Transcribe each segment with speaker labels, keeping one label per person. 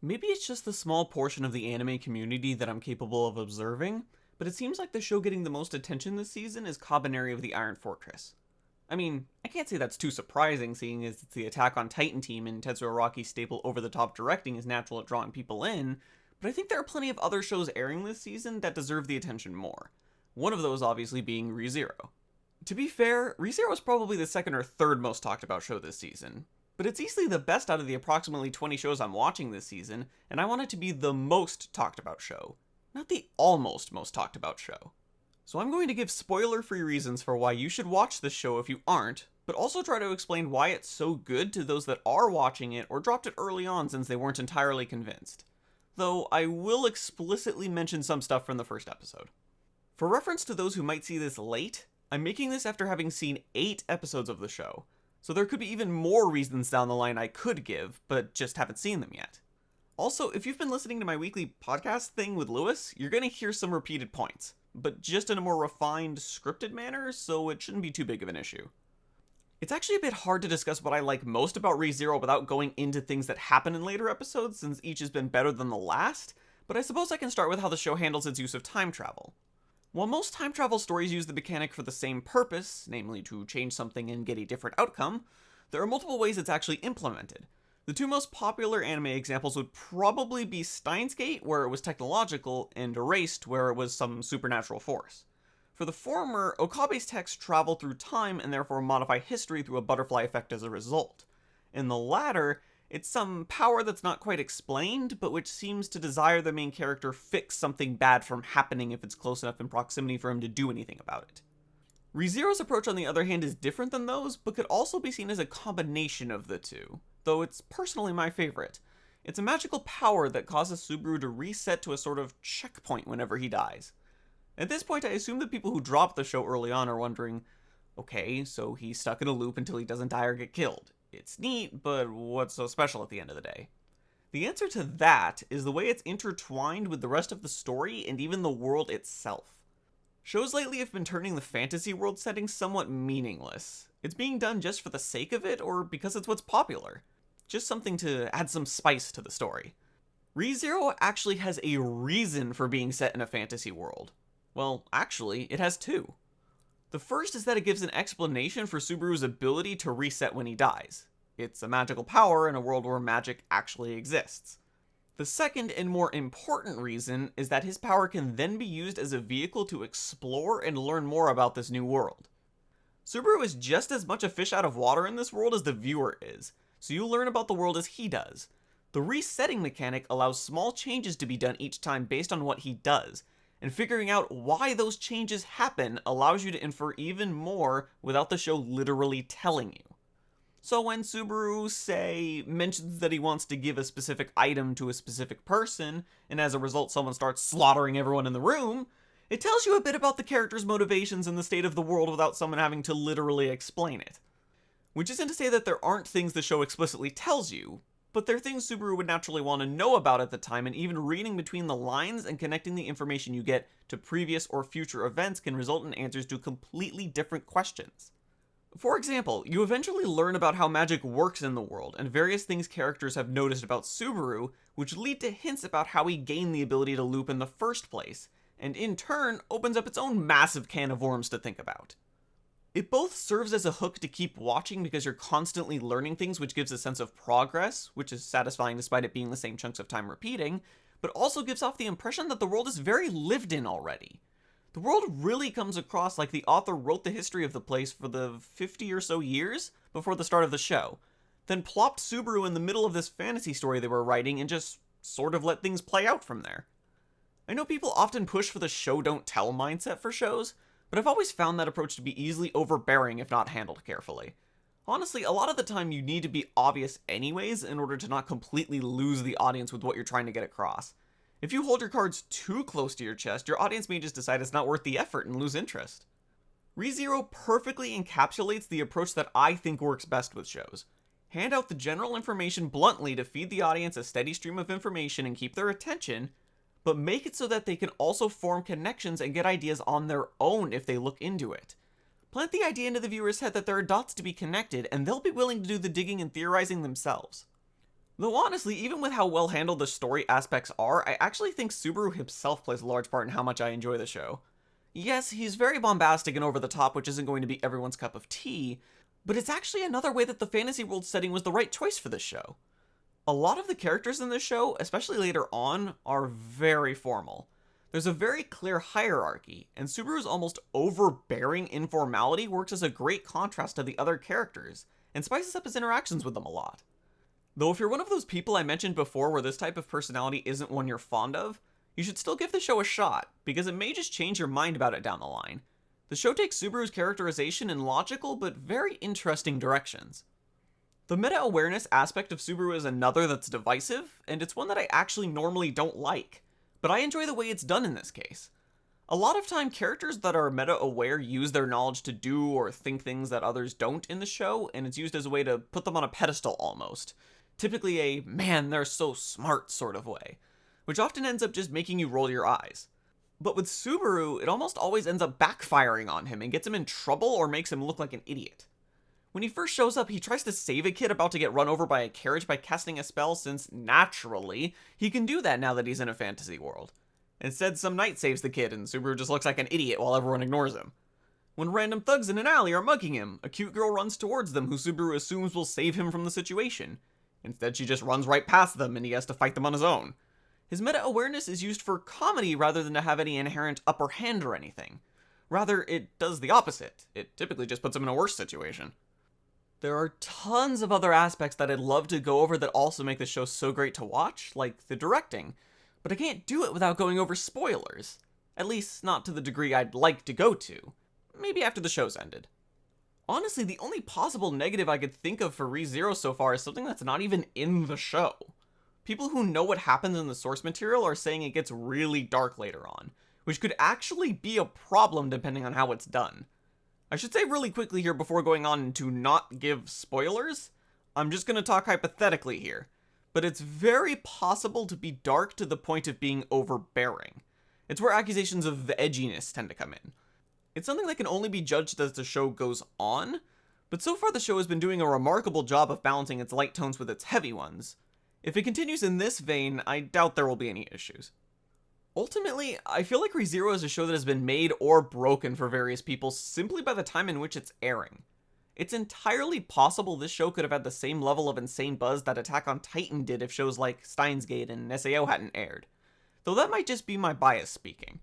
Speaker 1: Maybe it's just the small portion of the anime community that I'm capable of observing, but it seems like the show getting the most attention this season is Kabaneri of the Iron Fortress. I mean, I can't say that's too surprising, seeing as it's the Attack on Titan team and Tetsuo Araki's staple over-the-top directing is natural at drawing people in, but I think there are plenty of other shows airing this season that deserve the attention more. One of those obviously being Re:Zero. To be fair, Re:Zero is probably the second or third most talked about show this season, but it's easily the best out of the approximately 20 shows I'm watching this season, and I want it to be the most talked about show, not the almost most talked about show. So I'm going to give spoiler-free reasons for why you should watch this show if you aren't, but also try to explain why it's so good to those that are watching it or dropped it early on since they weren't entirely convinced. Though I will explicitly mention some stuff from the first episode. For reference to those who might see this late, I'm making this after having seen 8 episodes of the show, so there could be even more reasons down the line I could give, but just haven't seen them yet. Also, if you've been listening to my weekly podcast thing with Lewis, you're going to hear some repeated points, but just in a more refined, scripted manner, so it shouldn't be too big of an issue. It's actually a bit hard to discuss what I like most about Re:Zero without going into things that happen in later episodes, since each has been better than the last, but I suppose I can start with how the show handles its use of time travel. While most time travel stories use the mechanic for the same purpose, namely to change something and get a different outcome, there are multiple ways it's actually implemented. The two most popular anime examples would probably be Steins Gate, where it was technological, and Erased, where it was some supernatural force. For the former, Okabe's texts travel through time and therefore modify history through a butterfly effect as a result. In the latter, it's some power that's not quite explained, but which seems to desire the main character fix something bad from happening if it's close enough in proximity for him to do anything about it. Re:Zero's approach, on the other hand, is different than those, but could also be seen as a combination of the two, though it's personally my favorite. It's a magical power that causes Subaru to reset to a sort of checkpoint whenever he dies. At this point, I assume that people who dropped the show early on are wondering, okay, so he's stuck in a loop until he doesn't die or get killed. It's neat, but what's so special at the end of the day? The answer to that is the way it's intertwined with the rest of the story and even the world itself. Shows lately have been turning the fantasy world setting somewhat meaningless. It's being done just for the sake of it or because it's what's popular. Just something to add some spice to the story. Re:Zero actually has a reason for being set in a fantasy world. Well, actually, it has two. The first is that it gives an explanation for Subaru's ability to reset when he dies. It's a magical power in a world where magic actually exists. The second and more important reason is that his power can then be used as a vehicle to explore and learn more about this new world. Subaru is just as much a fish out of water in this world as the viewer is, so you learn about the world as he does. The resetting mechanic allows small changes to be done each time based on what he does, and figuring out why those changes happen allows you to infer even more without the show literally telling you. So when Subaru, say, mentions that he wants to give a specific item to a specific person, and as a result someone starts slaughtering everyone in the room, it tells you a bit about the character's motivations and the state of the world without someone having to literally explain it. Which isn't to say that there aren't things the show explicitly tells you, but they're things Subaru would naturally want to know about at the time, and even reading between the lines and connecting the information you get to previous or future events can result in answers to completely different questions. For example, you eventually learn about how magic works in the world, and various things characters have noticed about Subaru, which lead to hints about how he gained the ability to loop in the first place, and in turn opens up its own massive can of worms to think about. It both serves as a hook to keep watching because you're constantly learning things, which gives a sense of progress, which is satisfying despite it being the same chunks of time repeating, but also gives off the impression that the world is very lived in already. The world really comes across like the author wrote the history of the place for the 50 or so years before the start of the show, then plopped Subaru in the middle of this fantasy story they were writing and just sort of let things play out from there. I know people often push for the show don't tell mindset for shows, but I've always found that approach to be easily overbearing if not handled carefully. Honestly, a lot of the time you need to be obvious anyways in order to not completely lose the audience with what you're trying to get across. If you hold your cards too close to your chest, your audience may just decide it's not worth the effort and lose interest. Re:Zero perfectly encapsulates the approach that I think works best with shows. Hand out the general information bluntly to feed the audience a steady stream of information and keep their attention, but make it so that they can also form connections and get ideas on their own if they look into it. Plant the idea into the viewer's head that there are dots to be connected, and they'll be willing to do the digging and theorizing themselves. Though honestly, even with how well handled the story aspects are, I actually think Subaru himself plays a large part in how much I enjoy the show. Yes, he's very bombastic and over the top, which isn't going to be everyone's cup of tea, but it's actually another way that the fantasy world setting was the right choice for this show. A lot of the characters in this show, especially later on, are very formal. There's a very clear hierarchy, and Subaru's almost overbearing informality works as a great contrast to the other characters, and spices up his interactions with them a lot. Though if you're one of those people I mentioned before where this type of personality isn't one you're fond of, you should still give the show a shot, because it may just change your mind about it down the line. The show takes Subaru's characterization in logical but very interesting directions. The meta-awareness aspect of Subaru is another that's divisive, and it's one that I actually normally don't like, but I enjoy the way it's done in this case. A lot of time, characters that are meta-aware use their knowledge to do or think things that others don't in the show, and it's used as a way to put them on a pedestal almost. Typically a, man, they're so smart sort of way, which often ends up just making you roll your eyes. But with Subaru, it almost always ends up backfiring on him and gets him in trouble or makes him look like an idiot. When he first shows up, he tries to save a kid about to get run over by a carriage by casting a spell since, naturally, he can do that now that he's in a fantasy world. Instead, some knight saves the kid and Subaru just looks like an idiot while everyone ignores him. When random thugs in an alley are mugging him, a cute girl runs towards them who Subaru assumes will save him from the situation. Instead, she just runs right past them and he has to fight them on his own. His meta-awareness is used for comedy rather than to have any inherent upper hand or anything. Rather, it does the opposite. It typically just puts him in a worse situation. There are tons of other aspects that I'd love to go over that also make the show so great to watch, like the directing, but I can't do it without going over spoilers. At least, not to the degree I'd like to go to. Maybe after the show's ended. Honestly, the only possible negative I could think of for ReZero so far is something that's not even in the show. People who know what happens in the source material are saying it gets really dark later on, which could actually be a problem depending on how it's done. I should say really quickly here before going on to not give spoilers, I'm just going to talk hypothetically here, but it's very possible to be dark to the point of being overbearing. It's where accusations of edginess tend to come in. It's something that can only be judged as the show goes on, but so far the show has been doing a remarkable job of balancing its light tones with its heavy ones. If it continues in this vein, I doubt there will be any issues. Ultimately, I feel like ReZero is a show that has been made or broken for various people simply by the time in which it's airing. It's entirely possible this show could have had the same level of insane buzz that Attack on Titan did if shows like Steins Gate and SAO hadn't aired. Though that might just be my bias speaking.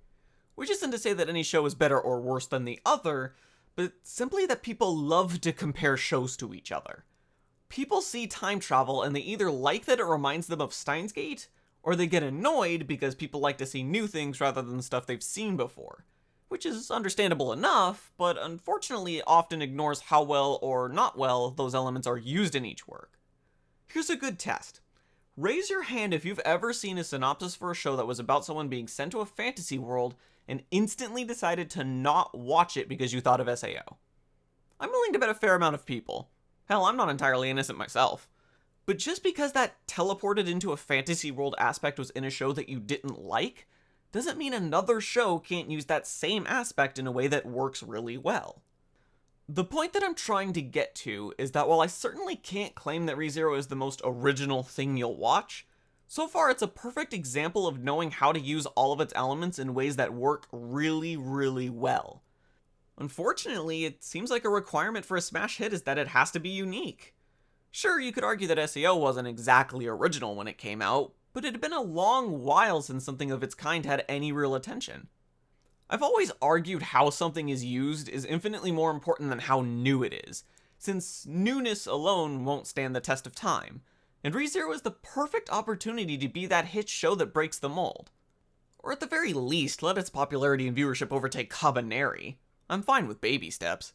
Speaker 1: Which isn't to say that any show is better or worse than the other, but simply that people love to compare shows to each other. People see time travel and they either like that it reminds them of Steins Gate, or they get annoyed because people like to see new things rather than stuff they've seen before. Which is understandable enough, but unfortunately it often ignores how well or not well those elements are used in each work. Here's a good test. Raise your hand if you've ever seen a synopsis for a show that was about someone being sent to a fantasy world and instantly decided to not watch it because you thought of SAO. I'm willing to bet a fair amount of people. Hell, I'm not entirely innocent myself. But just because that teleported into a fantasy world aspect was in a show that you didn't like, doesn't mean another show can't use that same aspect in a way that works really well. The point that I'm trying to get to is that while I certainly can't claim that ReZero is the most original thing you'll watch, so far it's a perfect example of knowing how to use all of its elements in ways that work really, really well. Unfortunately, it seems like a requirement for a smash hit is that it has to be unique. Sure, you could argue that SAO wasn't exactly original when it came out, but it had been a long while since something of its kind had any real attention. I've always argued how something is used is infinitely more important than how new it is, since newness alone won't stand the test of time, and ReZero is the perfect opportunity to be that hit show that breaks the mold. Or at the very least, let its popularity and viewership overtake Kabaneri. I'm fine with baby steps.